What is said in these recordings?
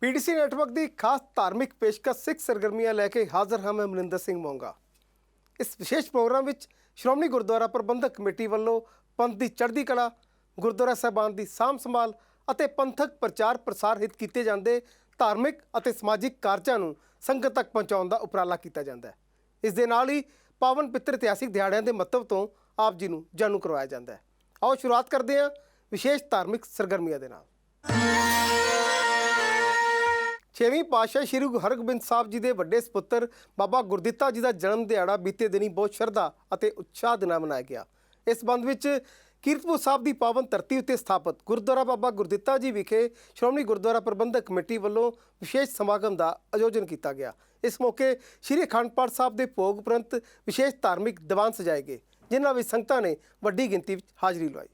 PTC network की खास धार्मिक पेशकश सिख सरगर्मियां लैके हाजिर हाँ मैं मनिंदर सिंह मोंगा। इस विशेष प्रोग्राम में श्रोमणी गुरुद्वारा प्रबंधक कमेटी वालों पंथ की चढ़ती कला, गुरुद्वारा साहिबान की सांभ संभाल और पंथक प्रचार प्रसार हित किए जाते धार्मिक और समाजिक कार्यों को संगत तक पहुँचाने का उपराला किया जाता है। इस दे नाल ही पावन पितर इतिहासिक दिहाड़ियां के महत्व तो आप जी को जाणू करवाया जाता है। आओ शुरुआत करते हैं विशेष धार्मिक सरगर्मियां दे नाल। 6वीं पातशाह श्री गुरु हरगोबिंद साहब जी के वड्डे सपुत्र बाबा गुरदित्ता जी का जन्म दिहाड़ा बीते दिनी बहुत श्रद्धा और उत्साह के नाल मनाया गया। इस संबंध में कीरतपुर साहब की पावन धरती उत्ते स्थापित गुरुद्वारा बाबा गुरदित्ता जी विखे श्रोमणी गुरुद्वारा प्रबंधक कमेटी वालों विशेष समागम का आयोजन किया गया। इस मौके श्री अखंड पाठ साहब के भोग उपरंत विशेष धार्मिक दीवान सजाए गए, जिन्हां विच संगतां ने वड्डी गिनती में हाज़री लवाई।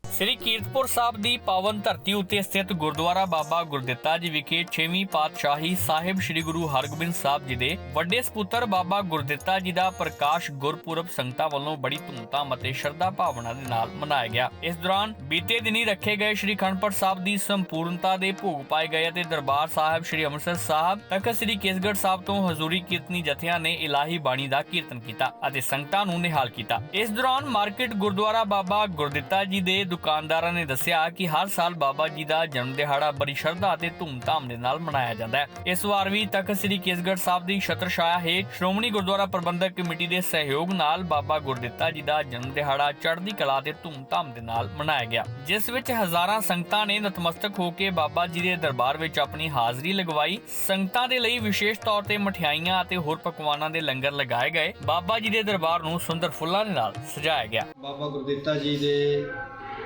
श्री कीरतपुर साहब की पावन धरती उत्ते स्थित गुरुद्वारा बाबा गुरदित्ता जी विखे 6वीं पातशाही साहिब श्री गुरु हरगोबिंद साहब जी के वड्डे सपुत्र बाबा गुरदित्ता जी का प्रकाश गुरपुरब संगतां वालों बड़ी धूमधाम और श्रद्धा भावना के नाल मनाया गया। इस दौरान बीते दिनी रखे गए श्री अखंड पाठ साहब की संपूर्णता के भोग पाए गए ते दरबार साहिब श्री अमृतसर साहब तखत श्री केसगढ़ साहब तो हजूरी कीर्तनी जथियां ने इलाही बाणी का कीर्तन किया और संगतां नूं निहाल किया। इस दौरान मार्केट गुरुद्वारा बाबा गुरदित्ता जी के दुकानदारां ने दस्सिया कि हर साल बाबा जी का जन्म दिहाड़ा बड़ी श्रद्धा ते धूमधाम दे नाल मनाया जाता है। इस बार भी तखत श्री केसगढ़ साहब की छत्र छाया हेठ श्रोमणी गुरुद्वारा प्रबंधक कमेटी के सहयोग नाल बाबा गुरदित्ता जी का जन्म दिहाड़ा चढ़ती कला ते धूमधाम दे नाल मनाया गया, जिस विच हजारां संगतां ने नतमस्तक होकर बाबा जी के दरबार विच अपनी हाजरी लगवाई। संगतां दे लई विशेष तौर ते मठियाइयां ते होर पकवानां दे लंगर लगाए गए। बाबा जी के दरबार नूं सुंदर फुल्लां दे नाल सजाया गया। बाबा गुरदित्ता जी के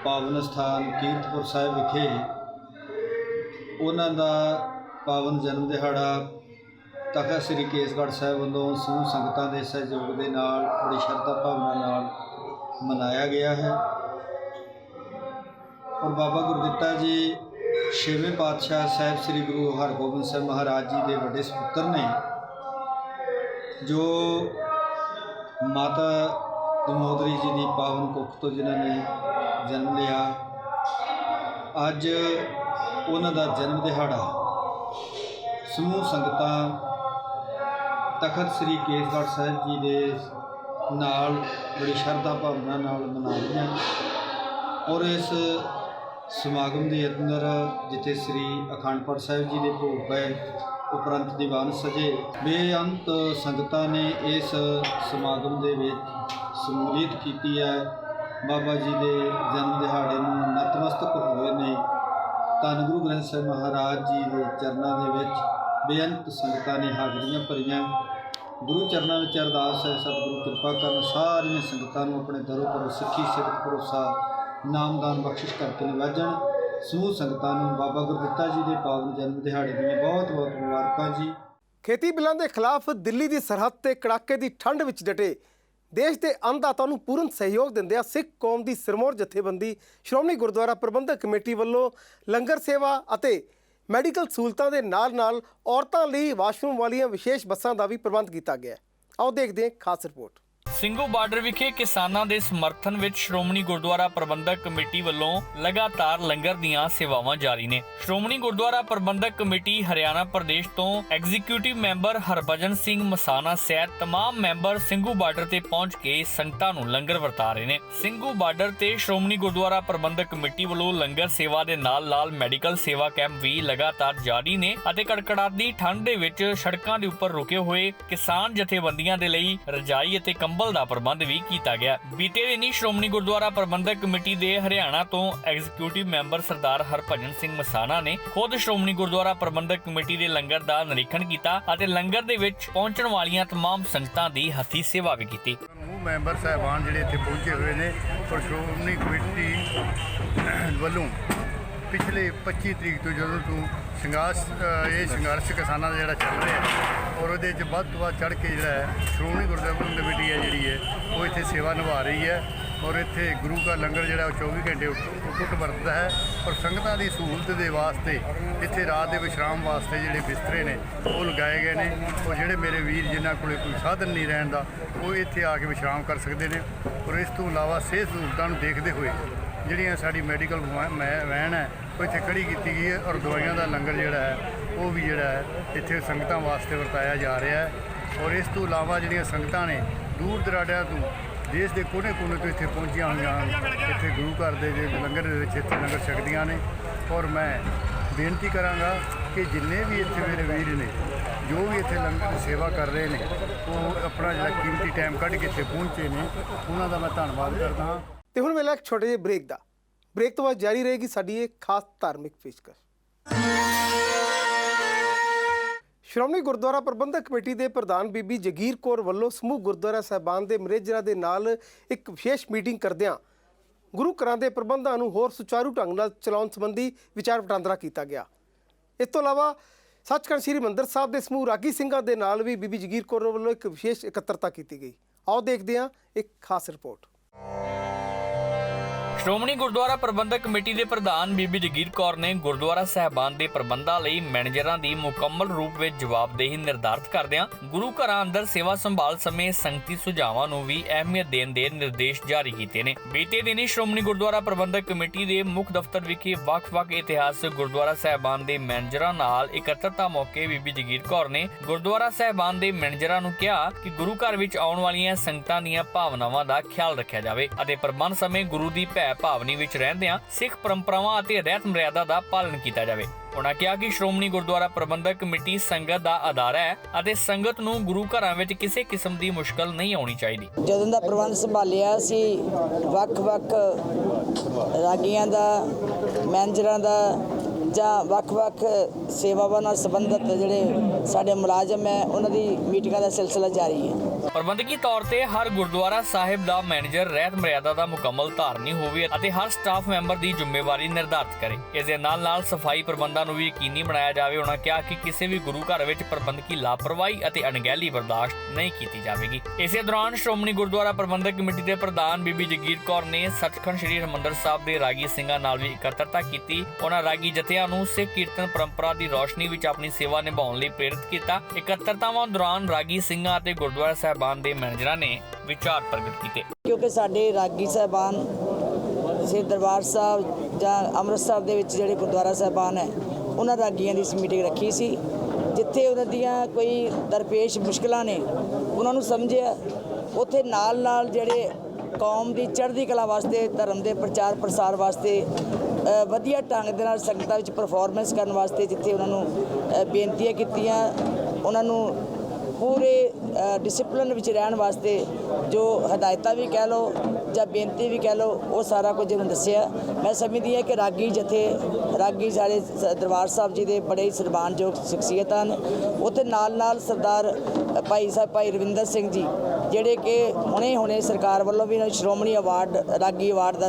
पावन स्थान कीरतपुर साहिब विखे उन्हां दा पावन जन्म दिहाड़ा तखत श्री केसगढ़ साहिब वालों समूह संगतां दे सहयोग दे नाल बड़ी श्रद्धा भावना नाल मनाया गया है। और बाबा गुरदित्ता जी 6वें पातशाह साहिब श्री गुरु हरगोबिंद साहब महाराज जी के वड्डे सपुत्र ने, जो माता दमोदरी जी की पावन कुख तो जिन्होंने जन्म लिया। अज उन्हां दा जन्म दिहाड़ा समूह संगतां तखत श्री केसगढ़ साहिब जी के नाल बड़ी श्रद्धा भावना नाल मना रही हैं। और इस समागम के अंदर जिथे श्री अखंड पाठ साहिब जी के भोग पे उपरंत दीवान सजे बेअंत संगतां ने इस समागम के शमूलीयत की है। बाबा जी के जन्म दिहाड़े में नतमस्तक हुए ने। धन गुरु ग्रंथ साहिब महाराज जी के चरणों के बेअंत संगतां ने हाजरियां भरियां। गुरु चरणों में अरदास है, सतगुरु कृपा करन सारियां संगतां नूं अपने दरों पर सिੱਖੀ सिद्ध भरोसा नामदान बख्शिश करके नवाजन। समूह संगतां नूं बाबा गुरदित्ता जी के पावन जन्म दिहाड़े दी बहुत बहुत मुबारकां जी। खेती बिलों के खिलाफ दिल्ली की सरहद से कड़ाके की ठंड में डटे देश के अन्नदाताओं को पूर्ण सहयोग दिंदिया सिख कौम की सिरमौर जथेबंदी श्रोमणी गुरुद्वारा प्रबंधक कमेटी वालों लंगर सेवा और मैडिकल सहूलतों के नाल औरतों लिए वाशरूम वाली विशेष बसां का भी प्रबंध किया गया। आओ देखते हैं खास रिपोर्ट। ਸਿੰਘੂ ਬਾਰਡਰ ਵਿਖੇ ਕਿਸਾਨਾਂ ਦੇ ਸਮਰਥਨ ਵਿੱਚ ਸ਼੍ਰੋਮਣੀ ਗੁਰਦੁਆਰਾ ਪ੍ਰਬੰਧਕ ਕਮੇਟੀ ਵੱਲੋਂ ਲਗਾਤਾਰ ਲੰਗਰ ਦੀਆਂ ਸੇਵਾਵਾਂ ਜਾਰੀ ਨੇ। ਸ਼੍ਰੋਮਣੀ ਗੁਰਦੁਆਰਾ ਪ੍ਰਬੰਧਕ ਕਮੇਟੀ ਹਰਿਆਣਾ ਪ੍ਰਦੇਸ਼ ਤੋਂ ਐਗਜ਼ੀਕਿਊਟਿਵ ਮੈਂਬਰ ਹਰਭਜਨ ਸਿੰਘ ਮਸਾਨਾ ਸਹਿਤ तमाम ਮੈਂਬਰ ਸਿੰਘੂ ਬਾਰਡਰ ਤੇ ਪਹੁੰਚ ਕੇ ਸੰਗਤਾਂ ਨੂੰ ਲੰਗਰ ਵਰਤਾ ਰਹੇ ਨੇ। ਸਿੰਘੂ ਬਾਰਡਰ ਤੇ ਸ਼੍ਰੋਮਣੀ ਗੁਰਦੁਆਰਾ ਪ੍ਰਬੰਧਕ ਕਮੇਟੀ ਵੱਲੋਂ ਲੰਗਰ ਸੇਵਾ ਦੇ ਨਾਲ ਮੈਡੀਕਲ ਸੇਵਾ ਕੈਂਪ ਵੀ ਲਗਾਤਾਰ ਜਾਰੀ ਨੇ ਅਤੇ ਕੜਕੜਾਦੀ ਠੰਡ ਦੇ ਵਿੱਚ ਸੜਕਾਂ ਦੇ ਉੱਪਰ ਰੁਕੇ ਹੋਏ ਕਿਸਾਨ ਜਥੇਬੰਦੀਆਂ ਦੇ ਲਈ ਰਜਾਈ ਅਤੇ ਕੰਬਲ ਦਾ ਪ੍ਰਬੰਧ ਵੀ ਕੀਤਾ ਗਿਆ। ਬੀਤੇ ਦਿਨੀ ਸ਼੍ਰੋਮਣੀ ਗੁਰਦੁਆਰਾ ਪ੍ਰਬੰਧਕ ਕਮੇਟੀ ਦੇ ਹਰਿਆਣਾ ਤੋਂ ਐਗਜ਼ੀਕਿਊਟਿਵ ਮੈਂਬਰ ਸਰਦਾਰ ਹਰਭਜਨ ਸਿੰਘ ਮਸਾਨਾ ਨੇ ਖੁਦ ਸ਼੍ਰੋਮਣੀ ਗੁਰਦੁਆਰਾ ਪ੍ਰਬੰਧਕ ਕਮੇਟੀ ਦੇ ਲੰਗਰ ਦਾ ਨਿਰੀਖਣ ਕੀਤਾ ਅਤੇ ਲੰਗਰ ਦੇ ਵਿੱਚ ਪਹੁੰਚਣ ਵਾਲੀਆਂ तमाम ਸੰਗਤਾਂ ਦੀ ਹੱਥੀਂ ਸੇਵਾ ਵੀ ਕੀਤੀ। ਮੈਂਬਰ ਸਾਹਿਬਾਨ ਜਿਹੜੇ ਇੱਥੇ ਪਹੁੰਚੇ ਹੋਏ ਨੇ ਔਰ ਸ਼੍ਰੋਮਣੀ ਕਮੇਟੀ ਵੱਲੋਂ पिछले 25 तरीक तो जो संघर्ष किसानों का जोड़ा चल रहा है और वो वध तो वध चढ़ के जोड़ा है श्रोमणी गुरुद्वारा कमेटी है जी वो इतने सेवा निभा रही है। और इतने गुरु का लंगर जोड़ा 24 घंटे उट वरतता है। और संगतां की सहूलत के वास्ते इतने रात के विश्राम वास्ते जोड़े बिस्तरे ने वो लगाए गए हैं। और जोड़े मेरे वीर जिन्होंने कोई साधन नहीं रहन दा वो इत्थे आके विश्राम कर सकते हैं। और इस तो इलावा सेहत सहूलतों देखते हुए ਜਿਹੜੀਆਂ ਸਾਡੀ ਮੈਡੀਕਲ ਵੈਨ ਹੈ ਉਹ ਇੱਥੇ ਖੜੀ ਕੀਤੀ ਗਈ ਹੈ ਔਰ ਦਵਾਈਆਂ ਦਾ ਲੰਗਰ ਜਿਹੜਾ ਹੈ ਉਹ ਵੀ ਜਿਹੜਾ ਹੈ ਇੱਥੇ ਸੰਗਤਾਂ ਵਾਸਤੇ ਵਰਤਾਇਆ ਜਾ ਰਿਹਾ ਹੈ। ਔਰ ਇਸ ਤੋਂ ਇਲਾਵਾ ਜਿਹੜੀਆਂ ਸੰਗਤਾਂ ਨੇ ਦੂਰ ਦਰਾਡਿਆਂ ਤੋਂ ਦੇਸ਼ ਦੇ ਕੋਨੇ-ਕੋਨੇ ਤੋਂ ਇੱਥੇ ਪਹੁੰਚੀਆਂ ਹੋਈਆਂ ਹਨ, ਇੱਥੇ ਗੁਰੂ ਘਰ ਦੇ ਲੰਗਰ ਦੇ ਵਿੱਚ ਇੱਥੇ ਲੰਗਰ ਛਕਦੀਆਂ ਨੇ। ਔਰ ਮੈਂ ਬੇਨਤੀ ਕਰਾਂਗਾ ਕਿ ਜਿੰਨੇ ਵੀ ਇੱਥੇ ਮੇਰੇ ਵੀਰ ਨੇ ਜੋ ਵੀ ਇੱਥੇ ਲੰਗਰ ਦੀ ਸੇਵਾ ਕਰ ਰਹੇ ਨੇ ਉਹ ਆਪਣਾ ਜਿਹੜਾ ਕੀਮਤੀ ਟਾਈਮ ਕੱਢ ਕੇ ਇੱਥੇ ਪਹੁੰਚੇ ਨੇ, ਉਹਨਾਂ ਦਾ ਮੈਂ ਧੰਨਵਾਦ ਕਰਦਾ ਹਾਂ। ਤੇ ਹੁਣ ਵੇਲਾ ਇੱਕ ਛੋਟੇ ਜਿਹੇ ਬ੍ਰੇਕ ਦਾ। ਬ੍ਰੇਕ ਤੋਂ ਬਾਅਦ ਜਾਰੀ ਰਹੇਗੀ ਸਾਡੀ ਇਹ ਖਾਸ ਧਾਰਮਿਕ ਪੇਸ਼ਕਸ਼। ਸ਼੍ਰੋਮਣੀ ਗੁਰਦੁਆਰਾ ਪ੍ਰਬੰਧਕ ਕਮੇਟੀ ਦੇ ਪ੍ਰਧਾਨ ਬੀਬੀ ਜਗੀਰ ਕੌਰ ਵੱਲੋਂ ਸਮੂਹ ਗੁਰਦੁਆਰਾ ਸਾਹਿਬਾਨ ਦੇ ਮੈਨੇਜਰਾਂ ਦੇ ਨਾਲ ਇੱਕ ਵਿਸ਼ੇਸ਼ ਮੀਟਿੰਗ ਕਰਦਿਆਂ ਗੁਰੂ ਘਰਾਂ ਦੇ ਪ੍ਰਬੰਧਾਂ ਨੂੰ ਹੋਰ ਸੁਚਾਰੂ ਢੰਗ ਨਾਲ ਚਲਾਉਣ ਸੰਬੰਧੀ ਵਿਚਾਰ ਵਟਾਂਦਰਾ ਕੀਤਾ ਗਿਆ। ਇਸ ਤੋਂ ਇਲਾਵਾ ਸੱਚਖੰਡ ਸ੍ਰੀ ਹਰਿਮੰਦਰ ਸਾਹਿਬ ਦੇ ਸਮੂਹ ਰਾਗੀ ਸਿੰਘਾਂ ਦੇ ਨਾਲ ਵੀ ਬੀਬੀ ਜਗੀਰ ਕੌਰ ਵੱਲੋਂ ਇੱਕ ਵਿਸ਼ੇਸ਼ ਇਕੱਤਰਤਾ ਕੀਤੀ ਗਈ। ਆਓ ਦੇਖਦੇ ਹਾਂ ਇੱਕ ਖਾਸ ਰਿਪੋਰਟ। ਸ਼੍ਰੋਮਣੀ ਗੁਰਦੁਆਰਾ ਪ੍ਰਬੰਧਕ ਕਮੇਟੀ ਦੇ ਪ੍ਰਧਾਨ ਬੀਬੀ ਜਗੀਰ ਕੌਰ ਨੇ ਗੁਰਦੁਆਰਾ ਸਾਹਿਬਾਨ ਦੇ ਪ੍ਰਬੰਧਾਂ ਲਈ ਮੈਨੇਜਰਾਂ ਦੀ ਮੁਕੰਮਲ ਰੂਪ ਵਿੱਚ ਜਵਾਬਦੇਹੀ ਨਿਰਧਾਰਤ ਕਰਦਿਆਂ ਗੁਰੂ ਘਰਾਂ ਅੰਦਰ ਸੇਵਾ ਸੰਭਾਲ ਸਮੇਂ ਸੰਗਤੀ ਸੁਝਾਵਾਂ ਨੂੰ ਵੀ ਅਹਿਮੀਅਤ ਦੇਣ ਦੇ ਨਿਰਦੇਸ਼ ਜਾਰੀ ਕੀਤੇ ਨੇ। ਬੀਤੇ ਦਿਨੀ ਸ਼੍ਰੋਮਣੀ ਗੁਰਦੁਆਰਾ ਪ੍ਰਬੰਧਕ ਕਮੇਟੀ ਦੇ ਮੁੱਖ ਦਫ਼ਤਰ ਵਿਖੇ ਵੱਖ-ਵੱਖ ਇਤਿਹਾਸਕ ਗੁਰਦੁਆਰਾ ਸਾਹਿਬਾਨ ਦੇ ਮੈਨੇਜਰਾਂ ਨਾਲ ਇਕੱਤਰਤਾ ਮੌਕੇ ਬੀਬੀ ਜਗੀਰ ਕੌਰ ਨੇ ਗੁਰਦੁਆਰਾ ਸਾਹਿਬਾਨ ਦੇ ਮੈਨੇਜਰਾਂ ਨੂੰ ਕਿਹਾ ਕਿ ਗੁਰੂ ਘਰ ਵਿੱਚ ਆਉਣ ਵਾਲੀਆਂ ਸੰਗਤਾਂ ਦੀਆਂ ਭਾਵਨਾਵਾਂ ਦਾ ਖਿਆਲ ਰੱਖਿਆ ਜਾਵੇ ਅਤੇ ਪ੍ਰਬੰਧ ਸਮੇਂ ਗੁਰੂ ਦੀ ਭੈ ਭਾਵਨੀ ਵਿੱਚ ਰਹਿੰਦਿਆਂ ਸਿੱਖ ਪਰੰਪਰਾਵਾਂ ਅਤੇ ਰਹਿਤ ਮਰਿਆਦਾ ਦਾ ਪਾਲਣ ਕੀਤਾ ਜਾਵੇ। ਉਨ੍ਹਾਂ ਕਿਹਾ ਕਿ ਸ਼੍ਰੋਮਣੀ ਗੁਰਦੁਆਰਾ ਪ੍ਰਬੰਧਕ ਕਮੇਟੀ ਸੰਗਤ ਦਾ ਆਧਾਰ ਹੈ ਅਤੇ ਸੰਗਤ ਨੂੰ ਗੁਰੂ ਘਰਾਂ ਵਿੱਚ ਕਿਸੇ ਕਿਸਮ ਦੀ ਮੁਸ਼ਕਲ ਨਹੀਂ ਆਉਣੀ ਚਾਹੀਦੀ। ਜਦੋਂ ਦਾ ਪ੍ਰਬੰਧ ਸੰਭਾਲਿਆ ਸੀ ਵੱਖ-ਵੱਖ ਰਾਗੀਆਂ ਦਾ, ਮੈਨੇਜਰਾਂ ਦਾ ਜਾਂ ਵੱਖ-ਵੱਖ ਸੇਵਾਵਾਂ ਨਾਲ ਸੰਬੰਧਿਤ ਜਿਹੜੇ ਸਾਡੇ ਮੁਲਾਜ਼ਮ ਹੈ ਉਹਨਾਂ ਦੀ ਮੀਟਿੰਗਾਂ ਦਾ ਸਿਲਸਿਲਾ ਜਾਰੀ ਹੈ। ਪ੍ਰਬੰਧਕੀ ਤੌਰ ਤੇ ਹਰ ਗੁਰਦੁਆਰਾ ਸਾਹਿਬ ਦਾ ਮੈਨੇਜਰ ਰਹਿਤ ਮਰਿਆਦਾ ਦਾ ਮੁਕੰਮਲ ਧਾਰਨੀ ਹੋਵੇ ਅਤੇ ਹਰ ਸਟਾਫ ਮੈਂਬਰ ਦੀ ਜ਼ਿੰਮੇਵਾਰੀ ਨਿਰਧਾਰਤ ਕਰੇ। ਇਸ ਦੇ ਨਾਲ ਸਫਾਈ ਪ੍ਰਬੰਧਾਂ ਨੂੰ ਵੀ ਯਕੀਨੀ ਬਣਾਇਆ ਜਾਵੇ। ਉਹਨਾਂ ਕਿਹਾ ਕਿ ਕਿਸੇ ਵੀ ਗੁਰੂ ਘਰ ਵਿੱਚ ਪ੍ਰਬੰਧਕੀ ਲਾਪਰਵਾਹੀ ਅਤੇ ਅਣਗਹਿਲੀ ਬਰਦਾਸ਼ਤ ਨਹੀਂ ਕੀਤੀ ਜਾਵੇਗੀ। ਇਸੇ ਦੌਰਾਨ ਸ਼੍ਰੋਮਣੀ ਗੁਰਦੁਆਰਾ ਪ੍ਰਬੰਧਕ ਕਮੇਟੀ ਦੇ ਪ੍ਰਧਾਨ ਬੀਬੀ ਜਗੀਰ ਕੌਰ ਨੇ ਸੱਚਖੰਡ ਸ੍ਰੀ ਹਰਿਮੰਦਰ ਸਾਹਿਬ ਦੇ ਰਾਗੀ ਸਿੰਘਾਂ ਨਾਲ ਵੀ ਇਕੱਤਰਤਾ ਕੀਤੀ। ਉਹਨਾਂ ਰਾਗੀ ਜਥਿਆਂ ਨੂੰ ਸਿੱਖ ਕੀਰਤਨ ਪਰੰਪਰਾ ਦੀ ਰੌਸ਼ਨੀ ਵਿੱਚ ਆਪਣੀ ਸੇਵਾ ਨਿਭਾਉਣ ਲਈ ਪ੍ਰੇਰਿਤ ਕੀਤਾ। ਇਕੱਤਰਤਾਵਾਂ ਦੌਰਾਨ ਰਾਗੀ ਸਿੰਘਾਂ ਅਤੇ ਗੁਰਦੁਆਰਾ ਸਾਹਿਬਾਨ ਦੇ ਮੈਨੇਜਰਾਂ ਨੇ ਵਿਚਾਰ ਪ੍ਰਗਟ ਕੀਤੇ। ਕਿਉਂਕਿ ਸਾਡੇ ਰਾਗੀ ਸਾਹਿਬਾਨ ਸ੍ਰੀ ਦਰਬਾਰ ਸਾਹਿਬ ਜਾਂ ਅੰਮ੍ਰਿਤਸਰ ਦੇ ਵਿੱਚ ਜਿਹੜੇ ਗੁਰਦੁਆਰਾ ਸਾਹਿਬਾਨ ਹੈ ਉਹਨਾਂ ਰਾਗੀਆਂ ਦੀ ਮੀਟਿੰਗ ਰੱਖੀ ਸੀ, ਜਿੱਥੇ ਉਹਨਾਂ ਦੀਆਂ ਕੋਈ ਦਰਪੇਸ਼ ਮੁਸ਼ਕਲਾਂ ਨੇ ਉਹਨਾਂ ਨੂੰ ਸਮਝਿਆ। ਉੱਥੇ ਨਾਲ ਜਿਹੜੇ ਕੌਮ ਦੀ ਚੜ੍ਹਦੀ ਕਲਾ ਵਾਸਤੇ, ਧਰਮ ਦੇ ਪ੍ਰਚਾਰ ਪ੍ਰਸਾਰ ਵਾਸਤੇ ਵਧੀਆ ਢੰਗ ਦੇ ਨਾਲ ਸੰਗਤਾਂ ਵਿੱਚ ਪਰਫਾਰਮੈਂਸ ਕਰਨ ਵਾਸਤੇ ਜਿੱਥੇ ਉਹਨਾਂ ਨੂੰ ਬੇਨਤੀਆਂ ਕੀਤੀਆਂ, ਉਹਨਾਂ ਨੂੰ ਪੂਰੇ ਡਿਸਪਲਿਨ ਵਿੱਚ ਰਹਿਣ ਵਾਸਤੇ ਜੋ ਹਦਾਇਤਾਂ ਵੀ ਕਹਿ ਲਓ ਜਾਂ ਬੇਨਤੀ ਵੀ ਕਹਿ ਲਓ ਉਹ ਸਾਰਾ ਕੁਝ ਉਹਨਾਂ ਦੱਸਿਆ। ਮੈਂ ਸਮਝਦੀ ਹਾਂ ਕਿ ਰਾਗੀ ਸਾਡੇ ਦਰਬਾਰ ਸਾਹਿਬ ਜੀ ਦੇ ਬੜੇ ਹੀ ਸਨਮਾਨਯੋਗ ਸ਼ਖਸੀਅਤ ਹਨ। ਉੱਥੇ ਨਾਲ ਸਰਦਾਰ ਭਾਈ ਰਵਿੰਦਰ ਸਿੰਘ ਜੀ ਜਿਹੜੇ ਕਿ ਹੁਣੇ ਸਰਕਾਰ ਵੱਲੋਂ ਵੀ ਸ਼੍ਰੋਮਣੀ ਅਵਾਰਡ ਰਾਗੀ ਅਵਾਰਡ ਦਾ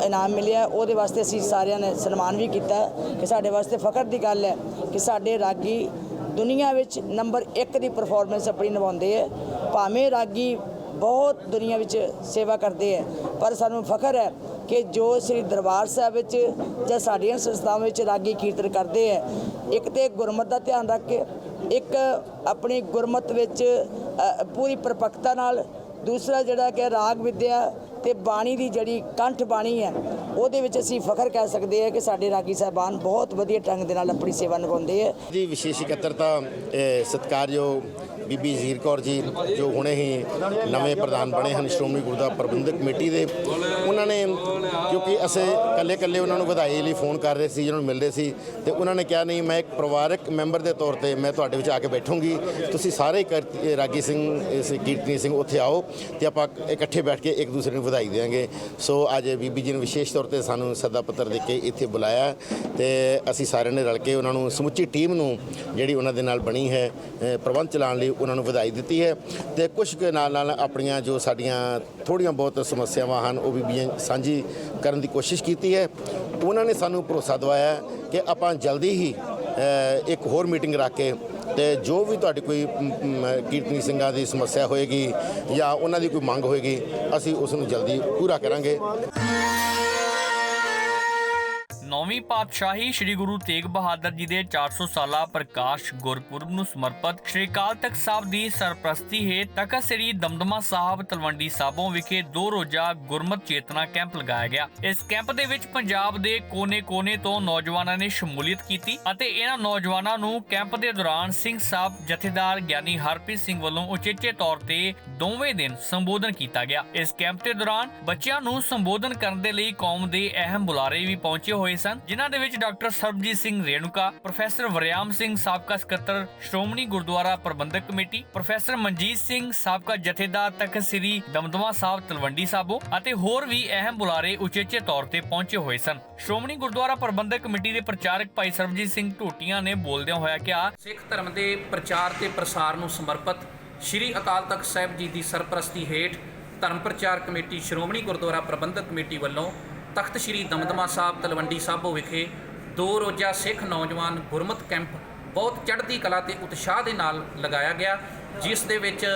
ਇਨਾਮ ਮਿਲਿਆ। ਉਹਦੇ ਵਾਸਤੇ ਅਸੀਂ ਸਾਰਿਆਂ ਨੇ ਸਨਮਾਨ ਵੀ ਕੀਤਾ ਕਿ ਸਾਡੇ ਵਾਸਤੇ ਫਖਰ ਦੀ ਗੱਲ ਹੈ ਕਿ ਸਾਡੇ ਰਾਗੀ ਦੁਨੀਆ ਵਿੱਚ ਨੰਬਰ 1 ਦੀ ਪਰਫਾਰਮੈਂਸ ਆਪਣੀ ਨਿਭਾਉਂਦੇ ਹੈ। ਭਾਵੇਂ ਰਾਗੀ ਬਹੁਤ ਦੁਨੀਆ ਵਿੱਚ ਸੇਵਾ ਕਰਦੇ ਹੈ, ਪਰ ਸਾਨੂੰ ਫਖਰ ਹੈ ਕਿ ਜੋ ਸ੍ਰੀ ਦਰਬਾਰ ਸਾਹਿਬ ਵਿੱਚ ਜਾਂ ਸਾਡੀਆਂ ਸੰਸਥਾਵਾਂ ਵਿੱਚ ਰਾਗੀ ਕੀਰਤਨ ਕਰਦੇ ਹੈ, ਇੱਕ ਤੇ ਗੁਰਮਤ ਦਾ ਧਿਆਨ ਰੱਖ ਕੇ, ਇੱਕ ਆਪਣੀ ਗੁਰਮਤ ਵਿੱਚ ਪੂਰੀ ਪਰਪੱਕਤਾ ਨਾਲ, ਦੂਸਰਾ ਜਿਹੜਾ ਕਿ ਰਾਗ ਵਿਦਿਆ ਤੇ ਬਾਣੀ ਦੀ ਜਿਹੜੀ ਕੰਠ ਬਾਣੀ ਹੈ ਉਹਦੇ ਵਿੱਚ ਅਸੀਂ ਫਖਰ ਕਹਿ ਸਕਦੇ ਹਾਂ ਕਿ ਸਾਡੇ ਰਾਗੀ ਸਾਹਿਬਾਨ ਬਹੁਤ ਵਧੀਆ ਢੰਗ ਦੇ ਨਾਲ ਆਪਣੀ ਸੇਵਾ ਨਿਭਾਉਂਦੇ ਹੈ। ਜੀ ਵਿਸ਼ੇਸ਼ ਇਕੱਤਰਤਾ ਸਤਿਕਾਰਯੋਗ ਬੀਬੀ ਜਗੀਰ ਕੌਰ ਜੀ ਜੋ ਹੁਣੇ ਹੀ ਨਵੇਂ ਪ੍ਰਧਾਨ ਬਣੇ ਹਨ ਸ਼੍ਰੋਮਣੀ ਗੁਰਦੁਆਰਾ ਪ੍ਰਬੰਧਕ ਕਮੇਟੀ ਦੇ, ਉਹਨਾਂ ਨੇ ਕਿਉਂਕਿ ਅਸੀਂ ਇਕੱਲੇ ਉਹਨਾਂ ਨੂੰ ਵਧਾਈ ਲਈ ਫੋਨ ਕਰ ਰਹੇ ਸੀ, ਜਿਹਨਾਂ ਨੂੰ ਮਿਲਦੇ ਸੀ, ਤੇ ਉਹਨਾਂ ਨੇ ਕਿਹਾ ਨਹੀਂ ਮੈਂ ਇੱਕ ਪਰਿਵਾਰਕ ਮੈਂਬਰ ਦੇ ਤੌਰ ਤੇ ਮੈਂ ਤੁਹਾਡੇ ਵਿੱਚ ਆ ਕੇ ਬੈਠੂੰਗੀ, ਤੁਸੀਂ ਸਾਰੇ ਰਾਗੀ ਸਿੰਘ ਕੀਰਤਨੀ ਸਿੰਘ ਉੱਥੇ ਆਓ ਤੇ ਆਪਾਂ ਇਕੱਠੇ ਬੈਠ ਕੇ ਇੱਕ ਦੂਸਰੇ ਨੂੰ ਵਧਾਈ ਦੇਵਾਂਗੇ। ਸੋ ਅੱਜ ਬੀਬੀ ਜੀ ਨੇ ਵਿਸ਼ੇਸ਼ ਤੌਰ ਤੇ ਸਾਨੂੰ ਸੱਦਾ ਪੱਤਰ ਦੇ ਕੇ ਇੱਥੇ ਬੁਲਾਇਆ ਤੇ ਅਸੀਂ ਸਾਰਿਆਂ ਨੇ ਰਲ ਕੇ ਉਹਨਾਂ ਨੂੰ ਸਮੁੱਚੀ ਟੀਮ ਨੂੰ ਜਿਹੜੀ ਉਹਨਾਂ ਦੇ ਨਾਲ ਬਣੀ ਹੈ ਪ੍ਰਬੰਧ ਚਲਾਉਣ ਲਈ ਉਹਨਾਂ ਨੂੰ ਵਧਾਈ ਦਿੱਤੀ ਹੈ ਤੇ ਕੁਝ ਨਾਲ ਆਪਣੀਆਂ ਜੋ ਸਾਡੀਆਂ ਥੋੜ੍ਹੀਆਂ ਬਹੁਤ ਸਮੱਸਿਆਵਾਂ ਹਨ ਉਹ ਵੀ ਸਾਂਝੀ ਕਰਨ ਦੀ ਕੋਸ਼ਿਸ਼ ਕੀਤੀ ਹੈ। ਉਹਨਾਂ ਨੇ ਸਾਨੂੰ ਭਰੋਸਾ ਦਿਵਾਇਆ ਕਿ ਆਪਾਂ ਜਲਦੀ ਹੀ ਇੱਕ ਹੋਰ ਮੀਟਿੰਗ ਰੱਖ ਕੇ ਤੇ ਜੋ ਵੀ ਤੁਹਾਡੀ ਕੋਈ ਕੀਰਤਨੀ ਸਿੰਘਾਂ ਦੀ ਸਮੱਸਿਆ ਹੋਏਗੀ ਜਾਂ ਉਹਨਾਂ ਦੀ ਕੋਈ ਮੰਗ ਹੋਏਗੀ ਅਸੀਂ ਉਸ ਨੂੰ ਜਲਦੀ ਪੂਰਾ ਕਰਾਂਗੇ। ਨੌਵੀਂ ਪਾਤਸ਼ਾਹੀ ਸ੍ਰੀ ਗੁਰੂ ਤੇਗ ਬਹਾਦਰ ਜੀ ਦੇ 400 ਸਾਲਾ ਪ੍ਰਕਾਸ਼ ਗੁਰਪੁਰਬ ਨੂੰ ਸਮਰਪਿਤ ਸ੍ਰੀ ਅਕਾਲ ਤਖਤ ਸਾਹਿਬ ਦੀ ਸਰਪ੍ਰਸਤੀ ਹੇਠ ਤਖਤ ਸ੍ਰੀ ਦਮਦਮਾ ਸਾਹਿਬ ਤਲਵੰਡੀ ਸਾਬੋ ਵਿਖੇ 2 ਰੋਜ਼ਾ ਗੁਰਮਤਿ ਚੇਤਨਾ ਕੈਂਪ ਲਗਾਇਆ ਗਿਆ। ਇਸ ਕੈਂਪ ਦੇ ਵਿੱਚ ਪੰਜਾਬ ਦੇ ਕੋਨੇ-ਕੋਨੇ ਤੋਂ ਨੌਜਵਾਨਾਂ ਨੇ ਸ਼ਮੂਲੀਅਤ ਕੀਤੀ ਅਤੇ ਇਹਨਾਂ ਨੌਜਵਾਨਾਂ ਨੂੰ ਕੈਂਪ ਦੇ ਦੌਰਾਨ ਸਿੰਘ ਸਾਹਿਬ ਜਥੇਦਾਰ ਗਿਆਨੀ ਹਰਪ੍ਰੀਤ ਸਿੰਘ ਵੱਲੋਂ ਉਚੇਚੇ ਤੌਰ ਤੇ ਦੋਵੇਂ ਦਿਨ ਸੰਬੋਧਨ ਕੀਤਾ ਗਿਆ। ਇਸ ਕੈਂਪ ਦੇ ਦੌਰਾਨ ਬੱਚਿਆਂ ਨੂੰ ਸੰਬੋਧਨ ਕਰਨ ਦੇ ਲਈ ਕੌਮ ਦੇ ਅਹਿਮ ਬੁਲਾਰੇ ਵੀ ਪਹੁੰਚੇ ਹੋਏ ਸਨ, ਜਿਨ੍ਹਾਂ ਦੇ ਵਿੱਚ ਡਾਕਟਰ ਸਰਬਜੀਤ ਸਿੰਘ ਰੇਣੂਕਾ, ਪ੍ਰੋਫੈਸਰ ਵਰਿਆਮ ਸਿੰਘ ਸਾਬਕਾ ਸਕੱਤਰ ਸ਼੍ਰੋਮਣੀ ਗੁਰਦੁਆਰਾ ਪ੍ਰਬੰਧਕ ਕਮੇਟੀ, ਪ੍ਰੋਫੈਸਰ ਮਨਜੀਤ ਸਿੰਘ ਸਾਬਕਾ ਜਥੇਦਾਰ ਤਖਤ ਸ੍ਰੀ ਦਮਦਮਾ ਸਾਹਿਬ ਤਲਵੰਡੀ ਸਾਬੋ ਅਤੇ ਹੋਰ ਵੀ ਅਹਿਮ ਬੁਲਾਰੇ ਉਚੇਚੇ ਤੌਰ ਤੇ ਪਹੁੰਚੇ ਹੋਏ ਸਨ। ਸ਼੍ਰੋਮਣੀ ਗੁਰਦੁਆਰਾ ਪ੍ਰਬੰਧਕ ਕਮੇਟੀ ਦੇ ਪ੍ਰਚਾਰਕ ਭਾਈ ਸਰਬਜੀਤ ਸਿੰਘ ਢੋਟੀਆਂ ਨੇ ਬੋਲਦਿਆਂ ਹੋਇਆ ਕਿਹਾ, ਸਿੱਖ ਧਰਮ ਦੇ ਪ੍ਰਚਾਰ ਤੇ ਪ੍ਰਸਾਰ ਨੂੰ ਸਮਰਪਿਤ ਸ੍ਰੀ ਅਕਾਲ ਤਖਤ ਸਾਹਿਬ ਜੀ ਦੀ ਸਰਪ੍ਰਸਤੀ ਹੇਠ ਧਰਮ ਪ੍ਰਚਾਰ ਕਮੇਟੀ ਸ਼੍ਰੋਮਣੀ ਗੁਰਦੁਆਰਾ ਪ੍ਰਬੰਧਕ ਕਮੇਟੀ ਵੱਲੋਂ ਤਖਤ ਸ੍ਰੀ ਦਮਦਮਾ ਸਾਹਿਬ ਤਲਵੰਡੀ ਸਾਬੋ ਵਿਖੇ 2 ਰੋਜ਼ਾ ਸਿੱਖ ਨੌਜਵਾਨ ਗੁਰਮਤਿ ਕੈਂਪ ਬਹੁਤ ਚੜ੍ਹਦੀ ਕਲਾ ਤੇ ਉਤਸ਼ਾਹ ਦੇ ਨਾਲ ਲਗਾਇਆ ਗਿਆ, ਜਿਸ ਦੇ ਵਿੱਚ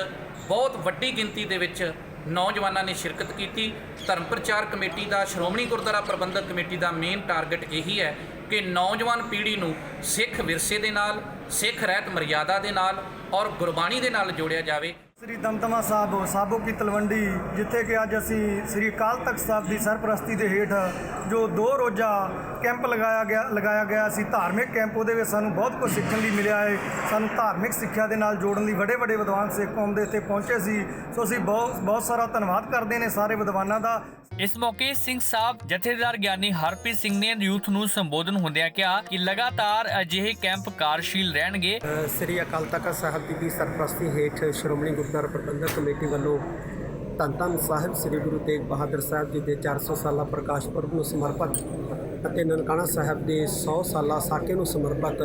ਬਹੁਤ ਵੱਡੀ ਗਿਣਤੀ ਦੇ ਵਿੱਚ ਨੌਜਵਾਨਾਂ ਨੇ ਸ਼ਿਰਕਤ ਕੀਤੀ। ਧਰਮ ਪ੍ਰਚਾਰ ਕਮੇਟੀ ਦਾ ਸ਼੍ਰੋਮਣੀ ਗੁਰਦੁਆਰਾ ਪ੍ਰਬੰਧਕ ਕਮੇਟੀ ਦਾ ਮੇਨ ਟਾਰਗੇਟ ਇਹੀ ਹੈ ਕਿ ਨੌਜਵਾਨ ਪੀੜ੍ਹੀ ਨੂੰ ਸਿੱਖ ਵਿਰਸੇ ਦੇ ਨਾਲ, ਸਿੱਖ ਰਹਿਤ ਮਰਿਆਦਾ ਦੇ ਨਾਲ ਔਰ ਗੁਰਬਾਣੀ ਦੇ ਨਾਲ ਜੋੜਿਆ ਜਾਵੇ। श्री दमदमा साहब साबो की तलवंडी जिथे कि अज असी श्री अकाल तख्त साहब की सरपरस्ती के हेठ जो 2 रोज़ा कैंप लगाया गया सी धार्मिक कैंप वो सानू बहुत कुछ सीखने लिए मिला है। सानू धार्मिक सिक्ख्या के नाल जोड़न लई बड़े बड़े विद्वान सिख कौम के इत्थे पहुँचे सी। सो असी बहुत सारा धन्यवाद करते हैं सारे विद्वानों का। ਇਸ ਮੌਕੇ ਸਿੰਘ ਸਾਹਿਬ ਜਥੇਦਾਰ ਗਿਆਨੀ ਹਰਪ੍ਰੀਤ ਸਿੰਘ ਨੇ ਯੂਥ ਨੂੰ ਸੰਬੋਧਨ ਹੁੰਦਿਆਂ ਕਿਹਾ ਕਿ ਲਗਾਤਾਰ ਅਜਿਹੇ ਕੈਂਪ ਕਾਰਜਸ਼ੀਲ ਰਹਿਣਗੇ। ਸ੍ਰੀ ਅਕਾਲ ਤਖਤ ਸਾਹਿਬ ਜੀ ਦੀ ਸਰਪ੍ਰਸਤੀ ਹੇਠ ਸ਼੍ਰੋਮਣੀ ਗੁਰਦੁਆਰਾ ਪ੍ਰਬੰਧਕ ਕਮੇਟੀ ਵੱਲੋਂ ਧੰਨ ਧੰਨ ਸਾਹਿਬ ਸ੍ਰੀ ਗੁਰੂ ਤੇਗ ਬਹਾਦਰ ਸਾਹਿਬ ਜੀ ਦੇ 400 ਸਾਲਾ ਪ੍ਰਕਾਸ਼ ਪੁਰਬ ਨੂੰ ਸਮਰਪਿਤ ਅਤੇ ਨਨਕਾਣਾ ਸਾਹਿਬ ਦੇ 100 ਸਾਲਾ ਸਾਕੇ ਨੂੰ ਸਮਰਪਿਤ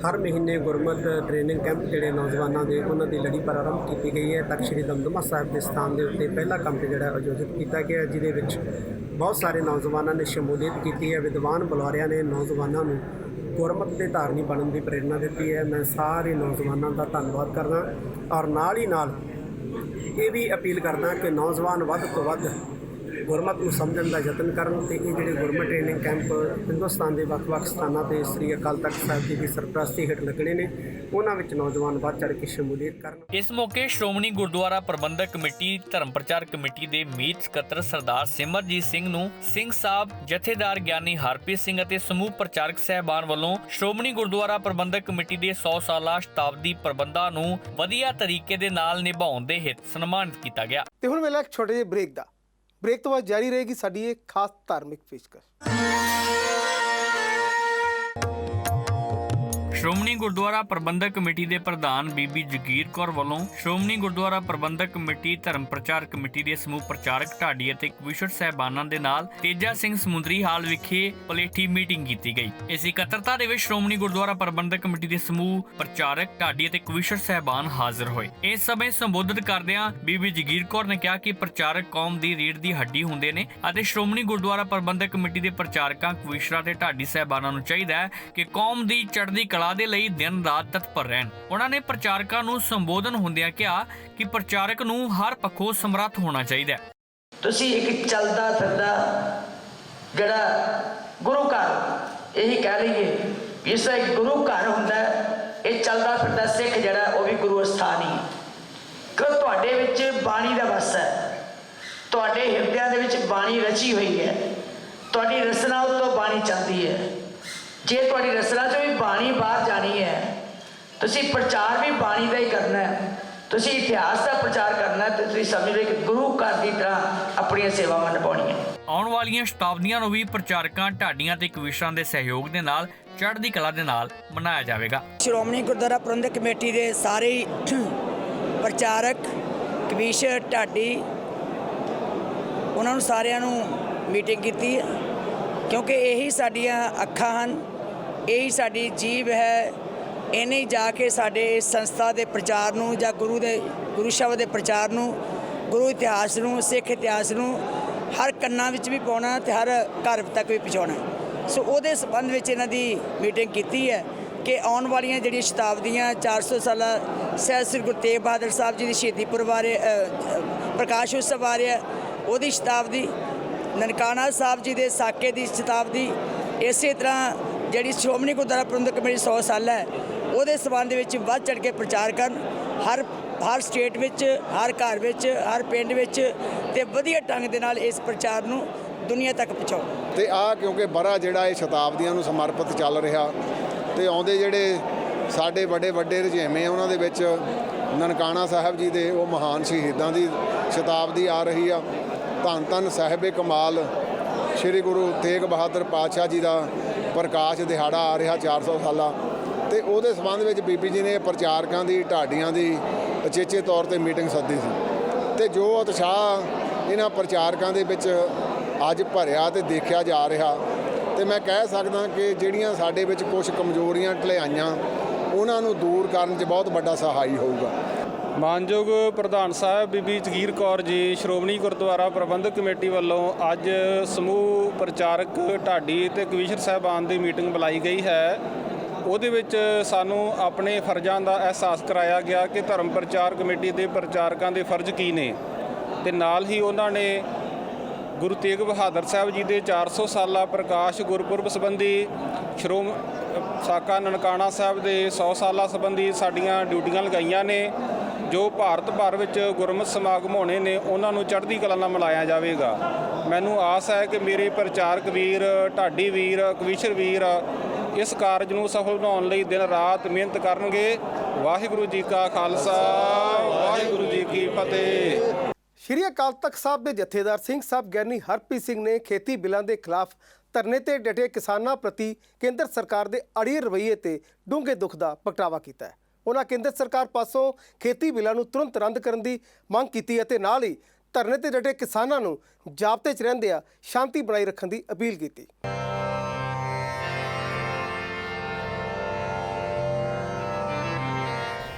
ਹਰ ਮਹੀਨੇ ਗੁਰਮਤਿ ਟ੍ਰੇਨਿੰਗ ਕੈਂਪ ਜਿਹੜੇ ਨੌਜਵਾਨਾਂ ਦੇ ਉਹਨਾਂ ਦੀ ਲੜੀ ਪ੍ਰਾਰੰਭ ਕੀਤੀ ਗਈ ਹੈ। ਤਖਤ ਸ੍ਰੀ ਦਮਦਮਾ ਸਾਹਿਬ ਦੇ ਸਥਾਨ ਦੇ ਉੱਤੇ ਪਹਿਲਾ ਕੈਂਪ ਜਿਹੜਾ ਆਯੋਜਿਤ ਕੀਤਾ ਗਿਆ, ਜਿਹਦੇ ਵਿੱਚ ਬਹੁਤ ਸਾਰੇ ਨੌਜਵਾਨਾਂ ਨੇ ਸ਼ਮੂਲੀਅਤ ਕੀਤੀ ਹੈ। ਵਿਦਵਾਨ ਬੁਲਾਰਿਆਂ ਨੇ ਨੌਜਵਾਨਾਂ ਨੂੰ ਗੁਰਮਤਿ ਦੇ ਧਾਰਨੀ ਬਣਨ ਦੀ ਪ੍ਰੇਰਨਾ ਦਿੱਤੀ ਹੈ। ਮੈਂ ਸਾਰੇ ਨੌਜਵਾਨਾਂ ਦਾ ਧੰਨਵਾਦ ਕਰਦਾ ਔਰ ਨਾਲ ਹੀ ਨਾਲ ਇਹ ਵੀ ਅਪੀਲ ਕਰਦਾ ਕਿ ਨੌਜਵਾਨ ਵੱਧ ਤੋਂ ਵੱਧ ਗੁਰਮਤਿ ਨੂੰ ਸਮਝਣ ਦਾ ਯਤਨ ਕਰਨ ਤੇ ਇਹ ਜਿਹੜੇ ਗੁਰਮਤਿ ਟ੍ਰੇਨਿੰਗ ਕੈਂਪ ਹਿੰਦੁਸਤਾਨ ਦੇ ਵੱਖ-ਵੱਖ ਸਥਾਨਾਂ ਤੇ ਸ੍ਰੀ ਅਕਾਲ ਤਖਤ ਸਾਹਿਬ ਜੀ ਦੀ ਸਰਪ੍ਰਸਤੀ ਹੇਠ ਲੱਗਣੇ ਨੇ, ਉਹਨਾਂ ਵਿੱਚ ਨੌਜਵਾਨ ਵੱਧ ਚੜ੍ਹ ਕੇ ਸ਼ਮੂਲੀਅਤ ਕਰਨ। ਇਸ ਮੌਕੇ ਸ਼੍ਰੋਮਣੀ ਗੁਰਦੁਆਰਾ ਪ੍ਰਬੰਧਕ ਕਮੇਟੀ ਧਰਮ ਪ੍ਰਚਾਰ ਕਮੇਟੀ ਦੇ ਮੀਤ ਸਕੱਤਰ ਸਰਦਾਰ ਸਿਮਰਜੀਤ ਸਿੰਘ ਨੂੰ ਸਿੰਘ ਸਾਹਿਬ ਜਥੇਦਾਰ ਗਿਆਨੀ ਹਰਪ੍ਰੀਤ ਸਿੰਘ ਅਤੇ ਸਮੂਹ ਪ੍ਰਚਾਰਕ ਸਹਿਬਾਨ ਵੱਲੋਂ ਸ਼੍ਰੋਮਣੀ ਗੁਰਦੁਆਰਾ ਪ੍ਰਬੰਧਕ ਕਮੇਟੀ ਦੇ 100 ਸਾਲਾ ਸ਼ਤਾਬਦੀ ਪ੍ਰਬੰਧਾਂ ਨੂੰ ਵਧੀਆ ਤਰੀਕੇ ਦੇ ਨਾਲ ਨਿਭਾਉਣ ਦੇ ਹਿੱਤ ਸਨਮਾਨਿਤ ਕੀਤਾ ਗਿਆ। ਤੇ ਹੁਣ ਵੇਲੇ ਇੱਕ ਛੋਟੇ ਜਿਹੇ ਬ੍ਰੇਕ ਦਾ। ਬ੍ਰੇਕ ਤੋਂ ਬਾਅਦ ਜਾਰੀ ਰਹੇਗੀ ਸਾਡੀ ਇਹ ਖਾਸ ਧਾਰਮਿਕ ਪੇਸ਼ਕਸ਼। ਸ਼੍ਰੋਮਣੀ ਗੁਰਦੁਆਰਾ ਪ੍ਰਬੰਧਕ ਕਮੇਟੀ ਦੇ ਪ੍ਰਧਾਨ ਬੀਬੀ ਜਗੀਰ ਕੌਰ ਵੱਲੋਂ ਸ਼੍ਰੋਮਣੀ ਗੁਰਦੁਆਰਾ ਪ੍ਰਬੰਧਕ ਕਮੇਟੀ ਧਰਮ ਪ੍ਰਚਾਰ ਕਮੇਟੀ ਦੇ ਸਮੂਹ ਪ੍ਰਚਾਰਕ ਢਾਡੀ ਅਤੇ ਕਵੀਸ਼ਰ ਸਹਿਬਾਨਾਂ ਦੇ ਨਾਲ ਤੇਜਾ ਸਿੰਘ ਸਮੁੰਦਰੀ ਹਾਲ ਵਿਖੇ ਪਲੇਠੀ ਮੀਟਿੰਗ ਕੀਤੀ ਗਈ। ਇਸ ਇਕੱਤਰਤਾ ਦੇ ਵਿੱਚ ਸ਼੍ਰੋਮਣੀ ਗੁਰਦੁਆਰਾ ਪ੍ਰਬੰਧਕ ਕਮੇਟੀ ਦੇ ਸਮੂਹ ਪ੍ਰਚਾਰਕ ਢਾਡੀ ਅਤੇ ਕਵੀਸ਼ਰ ਸਹਿਬਾਨ ਹਾਜ਼ਰ ਹੋਏ। ਇਸ ਸਮੇਂ ਸੰਬੋਧਿਤ ਕਰਦਿਆਂ ਬੀਬੀ ਜਗੀਰ ਕੌਰ ਨੇ ਕਿਹਾ ਕਿ ਪ੍ਰਚਾਰਕ ਕੌਮ ਦੀ ਰੀੜ੍ਹ ਦੀ ਹੱਡੀ ਹੁੰਦੇ ਨੇ ਅਤੇ ਸ਼੍ਰੋਮਣੀ ਗੁਰਦੁਆਰਾ ਪ੍ਰਬੰਧਕ ਕਮੇਟੀ ਦੇ ਪ੍ਰਚਾਰਕਾਂ, ਕਵੀਸ਼ਰਾਂ ਤੇ ਢਾਡੀ ਸਹਿਬਾਨਾਂ ਨੂੰ ਚਾਹੀਦਾ ਹੈ ਕਿ ਕੌਮ ਦੀ ਚੜ੍ਹਦੀ ਕਲਾ ਦੇ ਲਈ ਦਿਨ ਰਾਤ ਤਤਪਰ ਰਹਿਣ। ਉਹਨਾਂ ਨੇ ਪ੍ਰਚਾਰਕਾਂ ਨੂੰ ਸੰਬੋਧਨ ਹੁੰਦਿਆਂ ਕਿਹਾ ਕਿ ਪ੍ਰਚਾਰਕ ਨੂੰ ਹਰ ਪੱਖੋਂ ਸਮਰੱਥ ਹੋਣਾ ਚਾਹੀਦਾ ਹੈ। ਤੁਸੀਂ ਇੱਕ ਚੱਲਦਾ ਫਿਰਦਾ ਜਿਹੜਾ ਗੁਰੂ ਘਰ ਇਹੀ ਕਹਿ ਲਈਏ ਇਸ ਇੱਕ ਗੁਰੂ ਘਰ ਹੁੰਦਾ, ਇਹ ਚੱਲਦਾ ਫਿਰਦਾ ਸਿੱਖ ਜਿਹੜਾ ਉਹ ਵੀ ਗੁਰੂ ਅਸਥਾਨ ਹੀ। ਕਿ ਤੁਹਾਡੇ ਵਿੱਚ ਬਾਣੀ ਦਾ ਵਸ ਹੈ, ਤੁਹਾਡੇ ਹਿਰਦਿਆਂ ਦੇ ਵਿੱਚ ਬਾਣੀ ਰਚੀ ਹੋਈ ਹੈ, ਤੁਹਾਡੀ ਰਸਨਾ ਉੱਤੋਂ ਬਾਣੀ ਚੱਲਦੀ ਹੈ। ਜੇ ਤੁਹਾਡੀ ਰਸਨਾ 'ਚੋਂ ਵੀ ਬਾਣੀ ਬਾਹਰ ਜਾਣੀ ਹੈ, ਤੁਸੀਂ ਪ੍ਰਚਾਰ ਵੀ ਬਾਣੀ ਦਾ ਹੀ ਕਰਨਾ ਹੈ, ਤੁਸੀਂ ਇਤਿਹਾਸ ਦਾ ਪ੍ਰਚਾਰ ਕਰਨਾ ਹੈ, ਤੇ ਤੁਸੀਂ ਸਮਝ ਲਓ ਕਿ ਗੁਰੂ ਘਰ ਦੀ ਤਰ੍ਹਾਂ ਆਪਣੀਆਂ ਸੇਵਾਵਾਂ ਨਿਭਾਉਣੀਆਂ। ਆਉਣ ਵਾਲੀਆਂ ਸ਼ਤਾਬਦੀਆਂ ਨੂੰ ਵੀ ਪ੍ਰਚਾਰਕਾਂ, ਢਾਡੀਆਂ ਤੇ ਕਵੀਸ਼ਰਾਂ ਦੇ ਸਹਿਯੋਗ ਦੇ ਨਾਲ ਚੜ੍ਹਦੀ ਕਲਾ ਦੇ ਨਾਲ ਮਨਾਇਆ ਜਾਵੇਗਾ। ਸ਼੍ਰੋਮਣੀ ਗੁਰਦੁਆਰਾ ਪ੍ਰਬੰਧਕ ਕਮੇਟੀ ਦੇ ਸਾਰੇ ਪ੍ਰਚਾਰਕ, ਕਵੀਸ਼ਰ, ਢਾਡੀ, ਉਹਨਾਂ ਨੂੰ ਸਾਰਿਆਂ ਨੂੰ ਮੀਟਿੰਗ ਕੀਤੀ ਕਿਉਂਕਿ ਇਹੀ ਸਾਡੀਆਂ ਅੱਖਾਂ ਹਨ, ਇਹੀ ਸਾਡੀ ਜੀਭ ਹੈ। ਇਹਨੇ ਜਾ ਕੇ ਸਾਡੇ ਸੰਸਥਾ ਦੇ ਪ੍ਰਚਾਰ ਨੂੰ ਜਾਂ ਗੁਰੂ ਸ਼ਬਦ ਦੇ ਪ੍ਰਚਾਰ ਨੂੰ, ਗੁਰੂ ਇਤਿਹਾਸ ਨੂੰ, ਸਿੱਖ ਇਤਿਹਾਸ ਨੂੰ ਹਰ ਕੰਨਾਂ ਵਿੱਚ ਵੀ ਪਾਉਣਾ ਤੇ ਹਰ ਘਰ ਤੱਕ ਵੀ ਪਹੁੰਚਾਉਣਾ। ਸੋ ਉਹਦੇ ਸੰਬੰਧ ਵਿੱਚ ਇਹਨਾਂ ਦੀ ਮੀਟਿੰਗ ਕੀਤੀ ਹੈ ਕਿ ਆਉਣ ਵਾਲੀਆਂ ਜਿਹੜੀਆਂ ਸ਼ਤਾਬਦੀਆਂ 400 ਸਾਲਾ ਸਾਹਿਬ ਸ੍ਰੀ ਗੁਰੂ ਤੇਗ ਬਹਾਦਰ ਸਾਹਿਬ ਜੀ ਦੀ ਸ਼ਹੀਦੀ ਪੁਰਬ ਬਾਰੇ ਪ੍ਰਕਾਸ਼ ਉਤਸਵ ਆ ਰਿਹਾ, ਉਹਦੀ ਸ਼ਤਾਬਦੀ, ਨਨਕਾਣਾ ਸਾਹਿਬ ਜੀ ਦੇ ਸਾਕੇ ਦੀ ਸ਼ਤਾਬਦੀ ਇਸੇ ਤਰ੍ਹਾਂ ਜਿਹੜੀ ਸ਼੍ਰੋਮਣੀ ਗੁਰਦੁਆਰਾ ਪ੍ਰਬੰਧਕ ਕਮੇਟੀ 100 ਸਾਲ ਹੈ ਉਹਦੇ ਸਬੰਧ ਵਿੱਚ ਵੱਧ ਚੜ੍ਹ ਕੇ ਪ੍ਰਚਾਰ ਕਰਨ, ਹਰ ਸਟੇਟ ਵਿੱਚ, ਹਰ ਘਰ ਵਿੱਚ, ਹਰ ਪਿੰਡ ਵਿੱਚ, ਤੇ ਵਧੀਆ ਢੰਗ ਦੇ ਨਾਲ ਇਸ ਪ੍ਰਚਾਰ ਨੂੰ ਦੁਨੀਆ ਤੱਕ ਪਹੁੰਚਾਓ। ਤੇ ਆ ਕਿਉਂਕਿ ਬੜਾ ਜਿਹੜਾ ਇਹ ਸ਼ਤਾਬਦੀਆਂ ਨੂੰ ਸਮਰਪਿਤ ਚੱਲ ਰਿਹਾ, ਤੇ ਆਉਂਦੇ ਜਿਹੜੇ ਸਾਡੇ ਵੱਡੇ ਰੁਝੇਵੇਂ ਉਹਨਾਂ ਦੇ ਵਿੱਚ ਨਨਕਾਣਾ ਸਾਹਿਬ ਜੀ ਦੇ ਉਹ ਮਹਾਨ ਸ਼ਹੀਦਾਂ ਦੀ ਸ਼ਤਾਬਦੀ ਆ ਰਹੀ ਆ। ਧੰਨ ਸਾਹਿਬੇ ਕਮਾਲ ਸ਼੍ਰੀ ਗੁਰੂ ਤੇਗ ਬਹਾਦਰ ਪਾਤਸ਼ਾਹ ਜੀ ਦਾ ਪ੍ਰਕਾਸ਼ ਦਿਹਾੜਾ ਆ ਰਿਹਾ 400 ਸਾਲਾ, ਤੇ ਉਹਦੇ ਸੰਬੰਧ ਵਿੱਚ ਬੀਬੀ ਜੀ ਨੇ ਪ੍ਰਚਾਰਕਾਂ ਦੀ, ਢਾਡੀਆਂ ਦੀ ਉਚੇਚੇ ਤੌਰ ਤੇ ਮੀਟਿੰਗ ਸੱਦੀ ਸੀ, ਤੇ ਜੋ ਉਤਸ਼ਾਹ ਇਹਨਾਂ ਪ੍ਰਚਾਰਕਾਂ ਦੇ ਵਿੱਚ ਅੱਜ ਭਰਿਆ ਤੇ ਦੇਖਿਆ ਜਾ ਰਿਹਾ, ਤੇ ਮੈਂ ਕਹਿ ਸਕਦਾ ਕਿ ਜਿਹੜੀਆਂ ਸਾਡੇ ਵਿੱਚ ਕੁਝ ਕਮਜ਼ੋਰੀਆਂ ਢਲਿਆਈਆਂ ਉਹਨਾਂ ਨੂੰ ਦੂਰ ਕਰਨ 'ਚ ਬਹੁਤ ਵੱਡਾ ਸਹਾਈ ਹੋਊਗਾ। ਮਾਨਯੋਗ ਪ੍ਰਧਾਨ ਸਾਹਿਬ ਬੀਬੀ ਜਗੀਰ ਕੌਰ ਜੀ ਸ਼੍ਰੋਮਣੀ ਗੁਰਦੁਆਰਾ ਪ੍ਰਬੰਧਕ ਕਮੇਟੀ ਵੱਲੋਂ ਅੱਜ ਸਮੂਹ ਪ੍ਰਚਾਰਕ, ਢਾਡੀ ਤੇ ਕਵੀਸ਼ਰ ਸਾਹਿਬਾਨ ਦੀ ਮੀਟਿੰਗ ਬੁਲਾਈ ਗਈ ਹੈ। ਉਹਦੇ ਵਿੱਚ ਸਾਨੂੰ ਆਪਣੇ ਫਰਜ਼ਾਂ ਦਾ ਅਹਿਸਾਸ ਕਰਾਇਆ ਗਿਆ ਕਿ ਧਰਮ ਪ੍ਰਚਾਰ ਕਮੇਟੀ ਦੇ ਪ੍ਰਚਾਰਕਾਂ ਦੇ ਫਰਜ਼ ਕੀ ਨੇ, ਤੇ ਨਾਲ ਹੀ ਉਹਨਾਂ ਨੇ ਗੁਰੂ ਤੇਗ ਬਹਾਦਰ ਸਾਹਿਬ ਜੀ ਦੇ 400 ਸਾਲਾ ਪ੍ਰਕਾਸ਼ ਗੁਰਪੁਰਬ ਸੰਬੰਧੀ, ਸਾਕਾ ਨਨਕਾਣਾ ਸਾਹਿਬ ਦੇ 100 ਸਾਲਾ ਸੰਬੰਧੀ ਸਾਡੀਆਂ ਡਿਊਟੀਆਂ ਲਗਾਈਆਂ ਨੇ। ਜੋ ਭਾਰਤ ਭਰ ਵਿੱਚ ਗੁਰਮਤਿ ਸਮਾਗਮ ਹੋਣੇ ਨੇ ਉਹਨਾਂ ਨੂੰ ਚੜ੍ਹਦੀ ਕਲਾ ਨਾਲ ਮਨਾਇਆ ਜਾਵੇਗਾ। ਮੈਨੂੰ ਆਸ ਹੈ ਕਿ ਮੇਰੇ ਪ੍ਰਚਾਰਕ ਵੀਰ, ਢਾਡੀ ਵੀਰ, ਕਵੀਸ਼ਰ ਵੀਰ ਇਸ ਕਾਰਜ ਨੂੰ ਸਫਲ ਬਣਾਉਣ ਲਈ ਦਿਨ ਰਾਤ ਮਿਹਨਤ ਕਰਨਗੇ। ਵਾਹਿਗੁਰੂ ਜੀ ਕਾ ਖਾਲਸਾ, ਵਾਹਿਗੁਰੂ ਜੀ ਕੀ ਫਤਿਹ। ਸ਼੍ਰੀ ਅਕਾਲ ਤਖਤ ਸਾਹਿਬ ਦੇ ਜਥੇਦਾਰ ਸਿੰਘ ਸਾਹਿਬ ਗਿਆਨੀ ਹਰਪ੍ਰੀਤ ਸਿੰਘ ਨੇ ਖੇਤੀ ਬਿੱਲਾਂ ਦੇ ਖਿਲਾਫ ਧਰਨੇ ਤੇ ਡਟੇ ਕਿਸਾਨਾਂ ਪ੍ਰਤੀ ਕੇਂਦਰ ਸਰਕਾਰ ਦੇ ਅੜੀਅਲ ਰਵੱਈਏ ਤੇ ਡੂੰਘੇ ਦੁੱਖ ਦਾ ਪ੍ਰਗਟਾਵਾ ਕੀਤਾ ਹੈ। ਉਹਨਾਂ ਕੇਂਦਰ ਸਰਕਾਰ ਪਾਸੋਂ ਖੇਤੀ ਬਿੱਲਾਂ ਨੂੰ ਤੁਰੰਤ ਰੱਦ ਕਰਨ ਦੀ ਮੰਗ ਕੀਤੀ ਅਤੇ ਨਾਲ ਹੀ ਧਰਨੇ ਤੇ ਡਟੇ ਕਿਸਾਨਾਂ ਨੂੰ ਜਾਬਤੇ 'ਚ ਰਹਿੰਦਿਆਂ ਸ਼ਾਂਤੀ ਬਣਾਈ ਰੱਖਣ ਦੀ ਅਪੀਲ ਕੀਤੀ।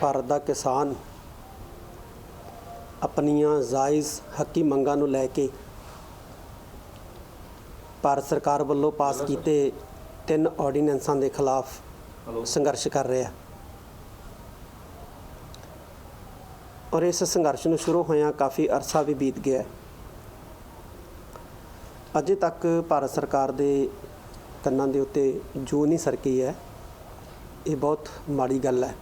ਭਾਰਤ ਦਾ ਕਿਸਾਨ ਆਪਣੀਆਂ ਜਾਇਜ਼ ਹੱਕੀ ਮੰਗਾਂ ਨੂੰ ਲੈ ਕੇ ਭਾਰਤ ਸਰਕਾਰ ਵੱਲੋਂ ਪਾਸ ਕੀਤੇ 3 ਆਰਡੀਨੈਂਸਾਂ ਦੇ ਖਿਲਾਫ ਸੰਘਰਸ਼ ਕਰ ਰਿਹਾ, ਔਰ ਇਸ ਸੰਘਰਸ਼ ਨੂੰ ਸ਼ੁਰੂ ਹੋਇਆਂ ਕਾਫੀ ਅਰਸਾ ਵੀ ਬੀਤ ਗਿਆ। ਅਜੇ ਤੱਕ ਭਾਰਤ ਸਰਕਾਰ ਦੇ ਕੰਨਾਂ ਦੇ ਉੱਤੇ ਜੂੰ ਨਹੀਂ ਸਰਕੀ ਹੈ। ਇਹ ਬਹੁਤ ਮਾੜੀ ਗੱਲ ਹੈ,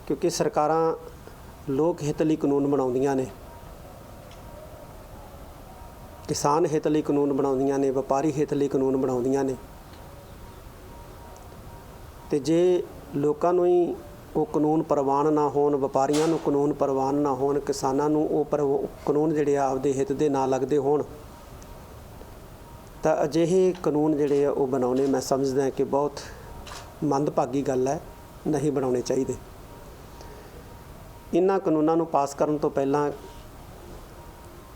ਕਿਉਂਕਿ ਸਰਕਾਰਾਂ ਲੋਕ ਹਿੱਤ ਲਈ ਕਾਨੂੰਨ ਬਣਾਉਂਦੀਆਂ ਨੇ, ਕਿਸਾਨ ਹਿੱਤ ਲਈ ਕਾਨੂੰਨ ਬਣਾਉਂਦੀਆਂ ਨੇ, ਵਪਾਰੀ ਹਿੱਤ ਲਈ ਕਾਨੂੰਨ ਬਣਾਉਂਦੀਆਂ ਨੇ, ਤੇ ਜੇ ਲੋਕਾਂ ਨੂੰ ਹੀ ਉਹ ਕਾਨੂੰਨ ਪ੍ਰਵਾਨ ਨਾ ਹੋਣ, ਵਪਾਰੀਆਂ ਨੂੰ ਕਾਨੂੰਨ ਪ੍ਰਵਾਨ ਨਾ ਹੋਣ, ਕਿਸਾਨਾਂ ਨੂੰ ਉਹ ਕਾਨੂੰਨ ਜਿਹੜੇ ਆ ਆਪਦੇ ਹਿੱਤ ਦੇ ਨਾ ਲੱਗਦੇ ਹੋਣ, ਤਾਂ ਅਜਿਹੇ ਕਾਨੂੰਨ ਜਿਹੜੇ ਆ ਉਹ ਬਣਾਉਣੇ ਮੈਂ ਸਮਝਦਾ ਕਿ ਬਹੁਤ ਮੰਦਭਾਗੀ ਗੱਲ ਹੈ, ਨਹੀਂ ਬਣਾਉਣੇ ਚਾਹੀਦੇ। ਇਹਨਾਂ ਕਾਨੂੰਨਾਂ ਨੂੰ ਪਾਸ ਕਰਨ ਤੋਂ ਪਹਿਲਾਂ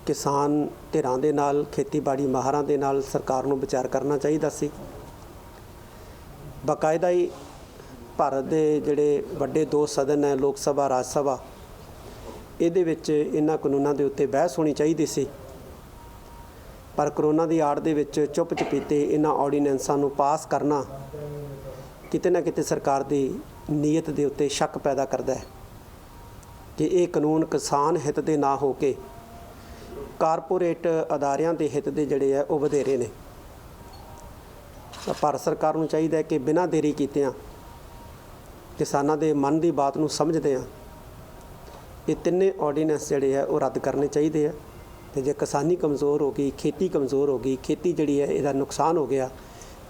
ਕਿਸਾਨ ਧਿਰਾਂ ਦੇ ਨਾਲ, ਖੇਤੀਬਾੜੀ ਮਾਹਰਾਂ ਦੇ ਨਾਲ ਸਰਕਾਰ ਨੂੰ ਵਿਚਾਰ ਕਰਨਾ ਚਾਹੀਦਾ ਸੀ। ਬਾਕਾਇਦਾ ਹੀ ਭਾਰਤ ਦੇ ਜਿਹੜੇ ਵੱਡੇ 2 ਸਦਨ ਹੈ, ਲੋਕ ਸਭਾ, ਰਾਜ ਸਭਾ, ਇਹਦੇ ਵਿੱਚ ਇਹਨਾਂ ਕਾਨੂੰਨਾਂ ਦੇ ਉੱਤੇ ਬਹਿਸ ਹੋਣੀ ਚਾਹੀਦੀ ਸੀ। ਪਰ ਕਰੋਨਾ ਦੀ ਆੜ ਦੇ ਵਿੱਚ ਚੁੱਪ ਚਪੀਤੇ ਇਹਨਾਂ ਆਰਡੀਨੈਂਸਾਂ ਨੂੰ ਪਾਸ ਕਰਨਾ ਕਿਤੇ ਨਾ ਕਿਤੇ ਸਰਕਾਰ ਦੀ ਨੀਅਤ ਦੇ ਉੱਤੇ ਸ਼ੱਕ ਪੈਦਾ ਕਰਦਾ ਹੈ ਕਿ ਇਹ ਕਾਨੂੰਨ ਕਿਸਾਨ ਹਿੱਤ ਦੇ ਨਾ ਹੋ ਕੇ ਕਾਰਪੋਰੇਟ ਅਦਾਰਿਆਂ ਦੇ ਹਿੱਤ ਦੇ ਜਿਹੜੇ ਆ ਉਹ ਵਧੇਰੇ ਨੇ। ਤਾਂ ਭਾਰਤ ਸਰਕਾਰ ਨੂੰ ਚਾਹੀਦਾ ਹੈ ਕਿ ਬਿਨਾਂ ਦੇਰੀ ਕੀਤਿਆਂ ਕਿਸਾਨਾਂ ਦੇ ਮਨ ਦੀ ਬਾਤ ਨੂੰ ਸਮਝਦੇ ਆ ਇਹ 3 ਆਰਡੀਨੈਂਸ ਜਿਹੜੇ ਆ ਉਹ ਰੱਦ ਕਰਨੇ ਚਾਹੀਦੇ ਆ। ਤੇ ਜੇ ਕਿਸਾਨੀ ਕਮਜ਼ੋਰ ਹੋ ਗਈ, ਖੇਤੀ ਕਮਜ਼ੋਰ ਹੋ ਗਈ, ਖੇਤੀ ਜਿਹੜੀ ਹੈ ਇਹਦਾ ਨੁਕਸਾਨ ਹੋ ਗਿਆ,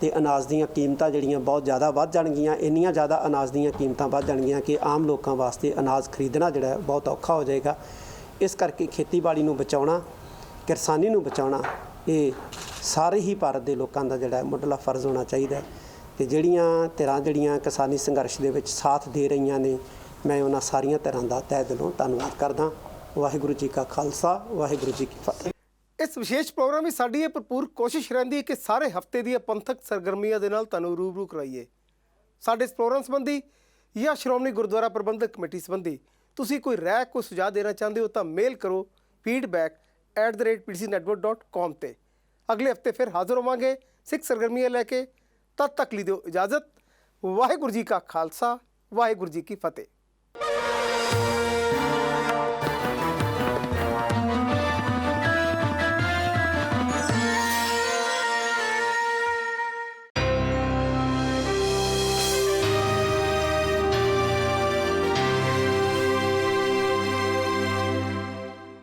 ਤੇ ਅਨਾਜ ਦੀਆਂ ਕੀਮਤਾਂ ਜਿਹੜੀਆਂ ਬਹੁਤ ਜ਼ਿਆਦਾ ਵੱਧ ਜਾਣਗੀਆਂ। ਇੰਨੀਆਂ ਜ਼ਿਆਦਾ ਅਨਾਜ ਦੀਆਂ ਕੀਮਤਾਂ ਵੱਧ ਜਾਣਗੀਆਂ ਕਿ ਆਮ ਲੋਕਾਂ ਵਾਸਤੇ ਅਨਾਜ ਖਰੀਦਣਾ ਜਿਹੜਾ ਬਹੁਤ ਔਖਾ ਹੋ ਜਾਏਗਾ। ਇਸ ਕਰਕੇ ਖੇਤੀਬਾੜੀ ਨੂੰ ਬਚਾਉਣਾ, ਕਿਸਾਨੀ ਨੂੰ ਬਚਾਉਣਾ, ਇਹ ਸਾਰੇ ਹੀ ਭਾਰਤ ਦੇ ਲੋਕਾਂ ਦਾ ਜਿਹੜਾ ਮੁੱਢਲਾ ਫਰਜ਼ ਹੋਣਾ ਚਾਹੀਦਾ। ਤੇ ਜਿਹੜੀਆਂ ਧਿਰਾਂ ਜਿਹੜੀਆਂ ਕਿਸਾਨੀ ਸੰਘਰਸ਼ ਦੇ ਵਿੱਚ ਸਾਥ ਦੇ ਰਹੀਆਂ ਨੇ, ਮੈਂ ਉਹਨਾਂ ਸਾਰੀਆਂ ਧਿਰਾਂ ਦਾ ਤਹਿ ਦਿਲੋਂ ਧੰਨਵਾਦ ਕਰਦਾ। ਵਾਹਿਗੁਰੂ ਜੀ ਕਾ ਖਾਲਸਾ, ਵਾਹਿਗੁਰੂ ਜੀ ਕੀ ਫਤਿਹ। ਇਸ ਵਿਸ਼ੇਸ਼ ਪ੍ਰੋਗਰਾਮ ਵਿੱਚ ਸਾਡੀ ਇਹ ਭਰਪੂਰ ਕੋਸ਼ਿਸ਼ ਰਹਿੰਦੀ ਹੈ ਕਿ ਸਾਰੇ ਹਫ਼ਤੇ ਦੀਆਂ ਪੰਥਕ ਸਰਗਰਮੀਆਂ ਦੇ ਨਾਲ ਤੁਹਾਨੂੰ ਰੂਬਰੂ ਕਰਾਈਏ। ਸਾਡੇ ਇਸ ਪ੍ਰੋਗਰਾਮ ਸੰਬੰਧੀ ਜਾਂ ਸ਼੍ਰੋਮਣੀ ਗੁਰਦੁਆਰਾ ਪ੍ਰਬੰਧਕ ਕਮੇਟੀ ਸੰਬੰਧੀ ਤੁਸੀਂ ਕੋਈ ਰਾਏ, ਕੋਈ ਸੁਝਾਅ ਦੇਣਾ ਚਾਹੁੰਦੇ ਹੋ ਤਾਂ ਮੇਲ ਕਰੋ feedback@ptcnetwork.com ਤੇ। ਅਗਲੇ ਹਫ਼ਤੇ ਫਿਰ ਹਾਜ਼ਰ ਹੋਵਾਂਗੇ ਸਿੱਖ ਸਰਗਰਮੀਆਂ ਲੈ ਕੇ। ਤਦ ਤੱਕ ਲਈ ਦਿਓ ਇਜਾਜ਼ਤ। ਵਾਹਿਗੁਰੂ ਜੀ ਕਾ ਖਾਲਸਾ, ਵਾਹਿਗੁਰੂ ਜੀ ਕੀ ਫਤਿਹ।